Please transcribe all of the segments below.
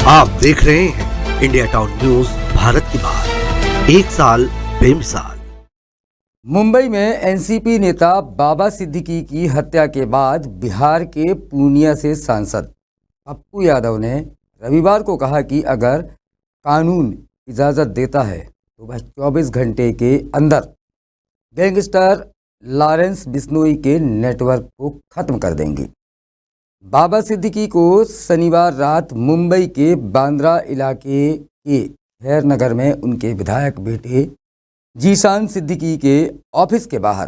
आप देख रहे हैं इंडिया टाउन न्यूज भारत की बात, एक साल बेमिसाल। मुंबई में एनसीपी नेता बाबा सिद्दीकी की हत्या के बाद बिहार के पूर्णिया से सांसद पप्पू यादव ने रविवार को कहा कि अगर कानून इजाज़त देता है तो वह 24 घंटे के अंदर गैंगस्टर लॉरेंस बिश्नोई के नेटवर्क को ख़त्म कर देंगे। बाबा सिद्दीकी को शनिवार रात मुंबई के बांद्रा इलाके के खैर नगर में उनके विधायक बेटे जीशान सिद्दीकी के ऑफिस के बाहर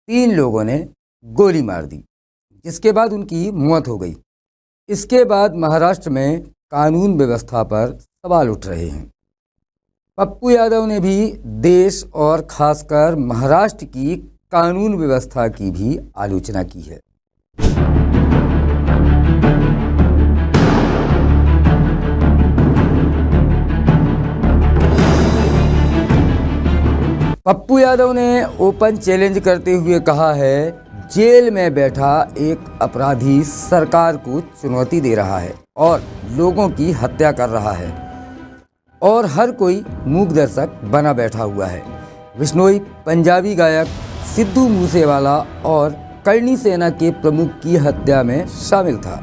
3 लोगों ने गोली मार दी, जिसके बाद उनकी मौत हो गई। इसके बाद महाराष्ट्र में कानून व्यवस्था पर सवाल उठ रहे हैं। पप्पू यादव ने भी देश और खासकर महाराष्ट्र की कानून व्यवस्था की भी आलोचना की है। पप्पू यादव ने ओपन चैलेंज करते हुए कहा है, जेल में बैठा एक अपराधी सरकार को चुनौती दे रहा है और लोगों की हत्या कर रहा है और हर कोई मूक दर्शक बना बैठा हुआ है। बिश्नोई पंजाबी गायक सिद्धू मूसेवाला और करणी सेना के प्रमुख की हत्या में शामिल था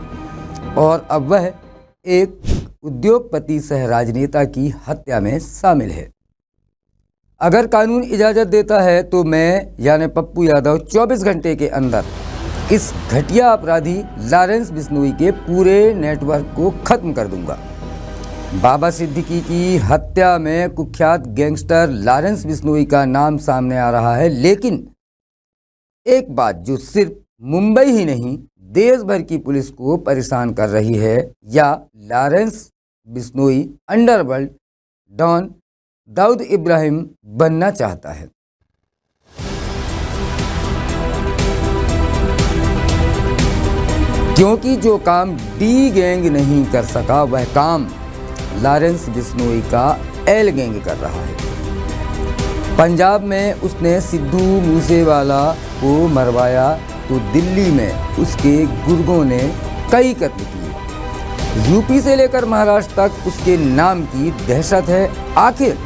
और अब वह एक उद्योगपति सह राजनेता की हत्या में शामिल है। अगर कानून इजाज़त देता है तो मैं यानी पप्पू यादव 24 घंटे के अंदर इस घटिया अपराधी लॉरेंस बिश्नोई के पूरे नेटवर्क को ख़त्म कर दूंगा। बाबा सिद्दीकी की हत्या में कुख्यात गैंगस्टर लॉरेंस बिश्नोई का नाम सामने आ रहा है, लेकिन एक बात जो सिर्फ मुंबई ही नहीं देश भर की पुलिस को परेशान कर रही है, या Lawrence Bishnoi underworld don Dawood Ibrahim बनना चाहता है। क्योंकि जो काम डी गैंग नहीं कर सका वह काम लॉरेंस बिश्नोई का एल गैंग कर रहा है। पंजाब में उसने सिद्धू मूसेवाला को मरवाया तो दिल्ली में उसके गुर्गों ने कई कत्ल किए। यूपी से लेकर महाराष्ट्र तक उसके नाम की दहशत है। आखिर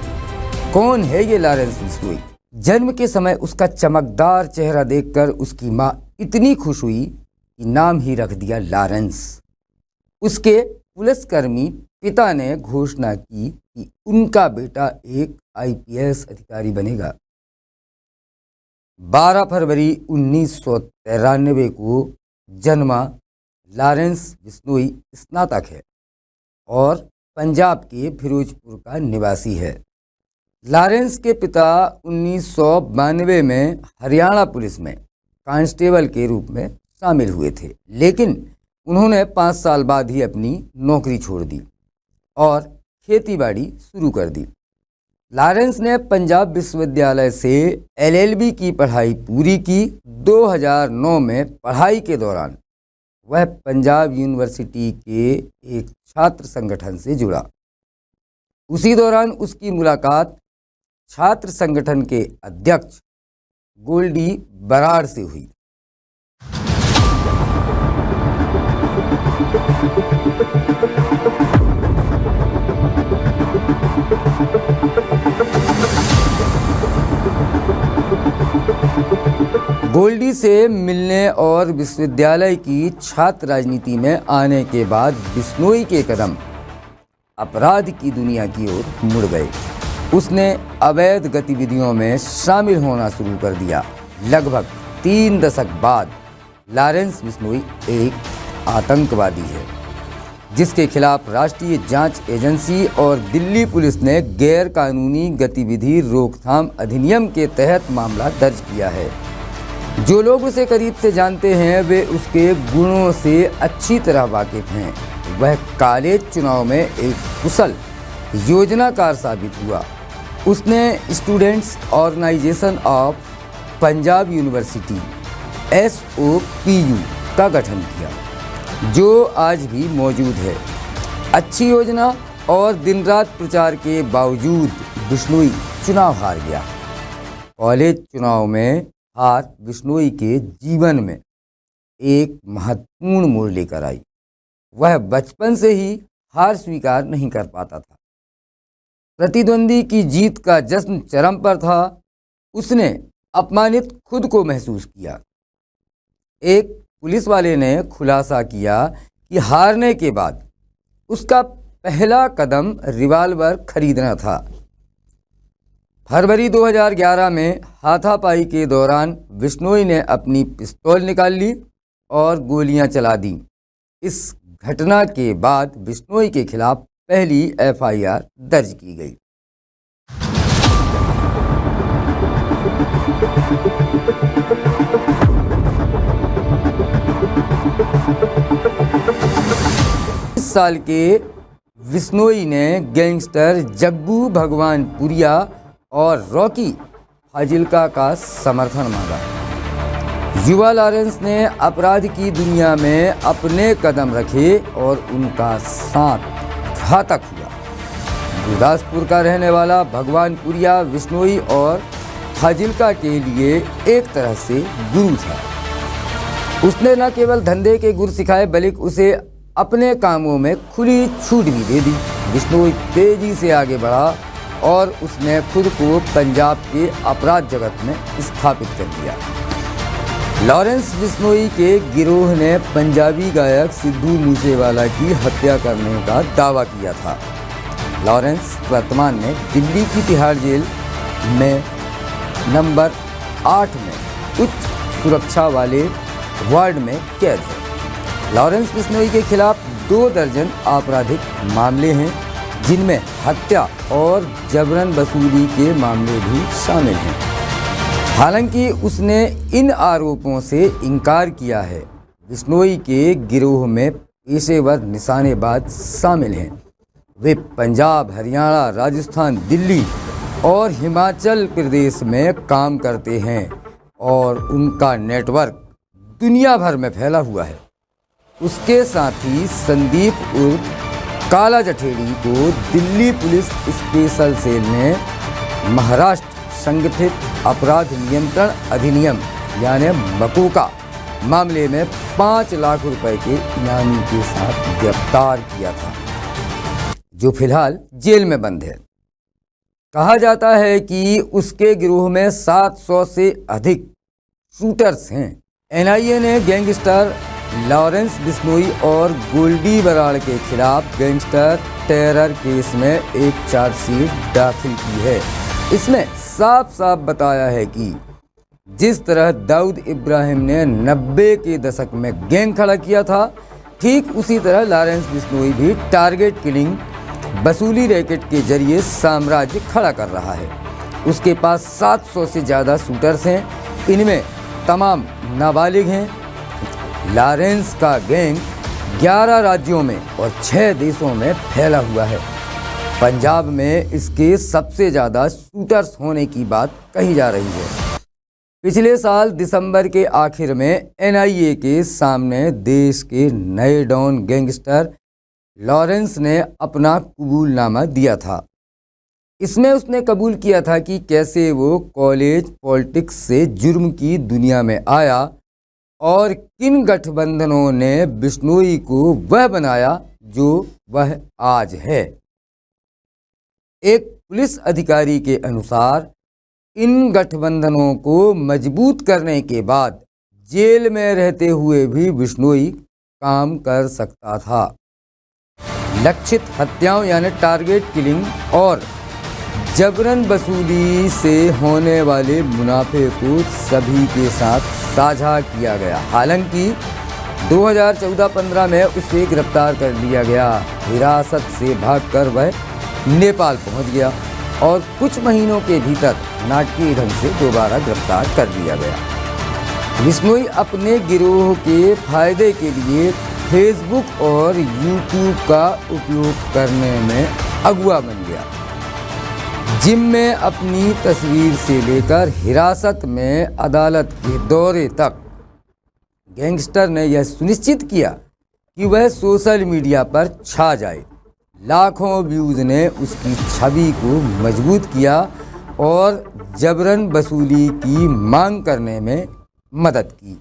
कौन है ये लॉरेंस बिश्नोई? जन्म के समय उसका चमकदार चेहरा देखकर उसकी माँ इतनी खुश हुई कि नाम ही रख दिया लॉरेंस। उसके पुलिसकर्मी पिता ने घोषणा की कि उनका बेटा एक आईपीएस अधिकारी बनेगा। 12 फरवरी 1993 को जन्मा लॉरेंस बिश्नोई स्नातक है और पंजाब के फिरोजपुर का निवासी है। लॉरेंस के पिता 1992 में हरियाणा पुलिस में कांस्टेबल के रूप में शामिल हुए थे, लेकिन उन्होंने 5 साल बाद ही अपनी नौकरी छोड़ दी और खेतीबाड़ी शुरू कर दी। लॉरेंस ने पंजाब विश्वविद्यालय से एलएलबी की पढ़ाई पूरी की। 2009 में पढ़ाई के दौरान वह पंजाब यूनिवर्सिटी के एक छात्र संगठन से जुड़ा। उसी दौरान उसकी मुलाकात छात्र संगठन के अध्यक्ष गोल्डी बराड़ से हुई। गोल्डी से मिलने और विश्वविद्यालय की छात्र राजनीति में आने के बाद बिश्नोई के कदम अपराध की दुनिया की ओर मुड़ गए। उसने अवैध गतिविधियों में शामिल होना शुरू कर दिया। लगभग 3 दशक बाद लॉरेंस बिश्नोई एक आतंकवादी है, जिसके खिलाफ राष्ट्रीय जांच एजेंसी और दिल्ली पुलिस ने गैर कानूनी गतिविधि रोकथाम अधिनियम के तहत मामला दर्ज किया है। जो लोग उसे करीब से जानते हैं वे उसके गुणों से अच्छी तरह वाकिफ हैं। वह कॉलेज चुनाव में एक कुशल योजनाकार साबित हुआ। उसने students organisation of Punjab university SOPU का गठन किया, जो आज भी मौजूद है। अच्छी योजना और दिन रात प्रचार के बावजूद बिश्नोई चुनाव हार गया। कॉलेज चुनाव में हार बिश्नोई के जीवन में एक महत्वपूर्ण मोड़ लेकर आई। वह बचपन से ही हार स्वीकार नहीं कर पाता था। प्रतिद्वंदी की जीत का जश्न चरम पर था। उसने अपमानित खुद को महसूस किया। एक पुलिस वाले ने खुलासा किया कि हारने के बाद उसका पहला कदम रिवाल्वर खरीदना था। फरवरी 2011 में हाथापाई के दौरान बिश्नोई ने अपनी पिस्तौल निकाल ली और गोलियां चला दी। इस घटना के बाद बिश्नोई के खिलाफ पहली FIR दर्ज की गई। इस साल के बिश्नोई ने गैंगस्टर जग्गू भगवानपुरिया और रॉकी फाजिल्का का समर्थन मांगा। युवा लॉरेंस ने अपराध की दुनिया में अपने कदम रखे और उनका साथ घातक हुआ। गुरदासपुर का रहने वाला भगवानपुरिया बिश्नोई और फाजिल्का के लिए एक तरह से गुरु था। उसने न केवल धंधे के गुर सिखाए बल्कि उसे अपने कामों में खुली छूट भी दे दी। बिश्नोई तेजी से आगे बढ़ा और उसने खुद को पंजाब के अपराध जगत में स्थापित कर दिया। लॉरेंस बिश्नोई के गिरोह ने पंजाबी गायक सिद्धू मूसेवाला की हत्या करने का दावा किया था। लॉरेंस वर्तमान में दिल्ली की तिहाड़ जेल में नंबर 8 में उच्च सुरक्षा वाले वार्ड में कैद है। लॉरेंस बिश्नोई के खिलाफ 2 दर्जन आपराधिक मामले हैं, जिनमें हत्या और जबरन वसूली के मामले भी शामिल हैं। हालांकि उसने इन आरोपों से इनकार किया है। बिश्नोई के गिरोह में पेशेवर निशानेबाज शामिल हैं। वे पंजाब, हरियाणा, राजस्थान, दिल्ली और हिमाचल प्रदेश में काम करते हैं और उनका नेटवर्क दुनिया भर में फैला हुआ है। उसके साथ ही संदीप उर्फ काला जठेड़ी को दिल्ली पुलिस स्पेशल सेल ने महाराष्ट्र संगठित अपराध नियंत्रण अधिनियम यानी मकोका मामले में 5 लाख रुपए के इनामी के साथ गिरफ्तार किया था, जो फिलहाल जेल में बंद है। कहा जाता है कि उसके गिरोह में 700 से अधिक शूटर्स हैं। NIA ने गैंगस्टर लॉरेंस बिश्नोई और गोल्डी बराड़ के खिलाफ गैंगस्टर टेरर केस में एक चार्जशीट दाखिल की है। इसमें साफ साफ बताया है कि जिस तरह दाऊद इब्राहिम ने 90 के दशक में गैंग खड़ा किया था, ठीक उसी तरह लॉरेंस बिश्नोई भी टारगेट किलिंग वसूली रैकेट के जरिए साम्राज्य खड़ा कर रहा है। उसके पास 700 से ज़्यादा शूटर्स हैं। इनमें तमाम नाबालिग हैं। लॉरेंस का गैंग 11 राज्यों में और 6 देशों में फैला हुआ है। पंजाब में इसके सबसे ज़्यादा शूटर्स होने की बात कही जा रही है। पिछले साल दिसंबर के आखिर में NIA के सामने देश के नए डॉन गैंगस्टर लॉरेंस ने अपना कबूलनामा दिया था। इसमें उसने कबूल किया था कि कैसे वो कॉलेज पॉलिटिक्स से जुर्म की दुनिया में आया और किन गठबंधनों ने बिश्नोई को वह बनाया जो वह आज है। एक पुलिस अधिकारी के अनुसार इन गठबंधनों को मजबूत करने के बाद जेल में रहते हुए भी बिश्नोई काम कर सकता था। लक्षित हत्याओं यानी टारगेट किलिंग और जबरन वसूली से होने वाले मुनाफे को सभी के साथ साझा किया गया। हालांकि 2014-15 में उसे गिरफ्तार कर लिया गया। हिरासत से भागकर वह नेपाल पहुंच गया और कुछ महीनों के भीतर नाटकीय ढंग से दोबारा गिरफ्तार कर लिया गया। बिश्नोई अपने गिरोह के फायदे के लिए फेसबुक और यूट्यूब का उपयोग करने में अगुआ बन गया। जिम में अपनी तस्वीर से लेकर हिरासत में अदालत के दौरे तक गैंगस्टर ने यह सुनिश्चित किया कि वह सोशल मीडिया पर छा जाए। लाखों व्यूज़ ने उसकी छवि को मजबूत किया और जबरन वसूली की मांग करने में मदद की।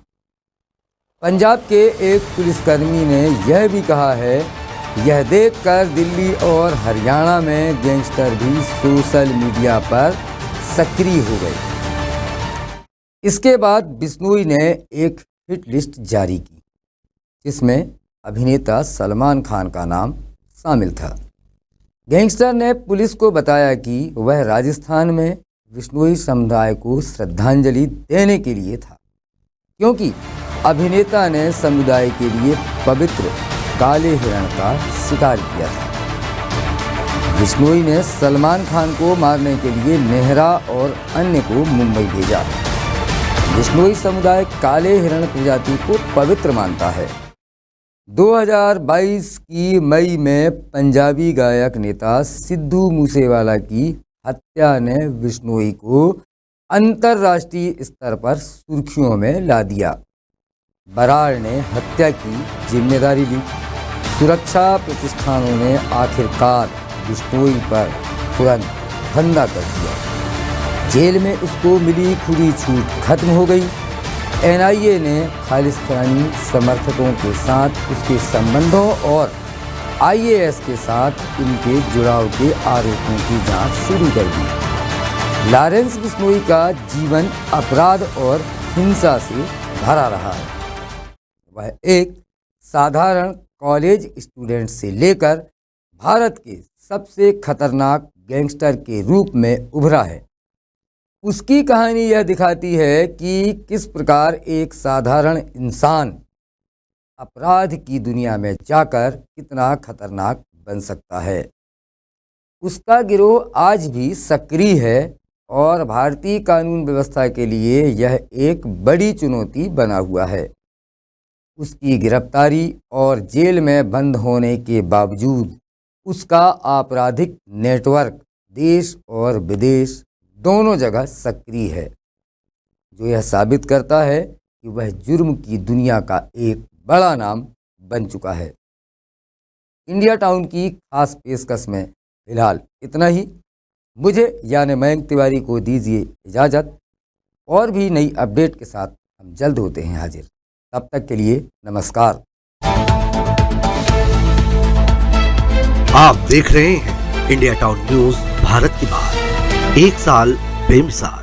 पंजाब के एक पुलिसकर्मी ने यह भी कहा है यह देखकर दिल्ली और हरियाणा में गैंगस्टर भी सोशल मीडिया पर सक्रिय हो गए। इसके बाद बिश्नोई ने एक हिट लिस्ट जारी की जिसमें अभिनेता सलमान खान का नाम शामिल था। गैंगस्टर ने पुलिस को बताया कि वह राजस्थान में बिश्नोई समुदाय को श्रद्धांजलि देने के लिए था, क्योंकि अभिनेता ने समुदाय के लिए पवित्र काले हिरण का शिकार किया था। बिश्नोई ने सलमान खान को मारने के लिए नेहरा और अन्य को मुंबई भेजा। बिश्नोई समुदाय काले हिरण प्रजाति को पवित्र मानता है। 2022 की मई में पंजाबी गायक नेता सिद्धू मूसेवाला की हत्या ने बिश्नोई को अंतर्राष्ट्रीय स्तर पर सुर्खियों में ला दिया। बरार ने हत्या की जिम्मेदारी ली। सुरक्षा प्रतिष्ठानों ने आखिरकार बिश्नोई पर तुरंत हमला कर दिया। जेल में उसको मिली खुली छूट खत्म हो गई। एनआईए ने खालिस्तानी समर्थकों के साथ उसके संबंधों और आईएएस के साथ उनके जुड़ाव के आरोपों की जांच शुरू कर दी। लॉरेंस बिश्नोई का जीवन अपराध और हिंसा से भरा रहा है। वह एक साधारण कॉलेज स्टूडेंट से लेकर भारत के सबसे खतरनाक गैंगस्टर के रूप में उभरा है। उसकी कहानी यह दिखाती है कि किस प्रकार एक साधारण इंसान अपराध की दुनिया में जाकर कितना खतरनाक बन सकता है। उसका गिरोह आज भी सक्रिय है और भारतीय कानून व्यवस्था के लिए यह एक बड़ी चुनौती बना हुआ है। उसकी गिरफ्तारी और जेल में बंद होने के बावजूद उसका आपराधिक नेटवर्क देश और विदेश दोनों जगह सक्रिय है, जो यह साबित करता है कि वह जुर्म की दुनिया का एक बड़ा नाम बन चुका है। इंडिया टाउन की खास पेशकश में फिलहाल इतना ही। मुझे यानी मयंक तिवारी को दीजिए इजाज़त। और भी नई अपडेट के साथ हम जल्द होते हैं हाजिर। तब तक के लिए नमस्कार। आप देख रहे हैं इंडिया टाउन न्यूज भारत की बात, एक साल बेमिसाल।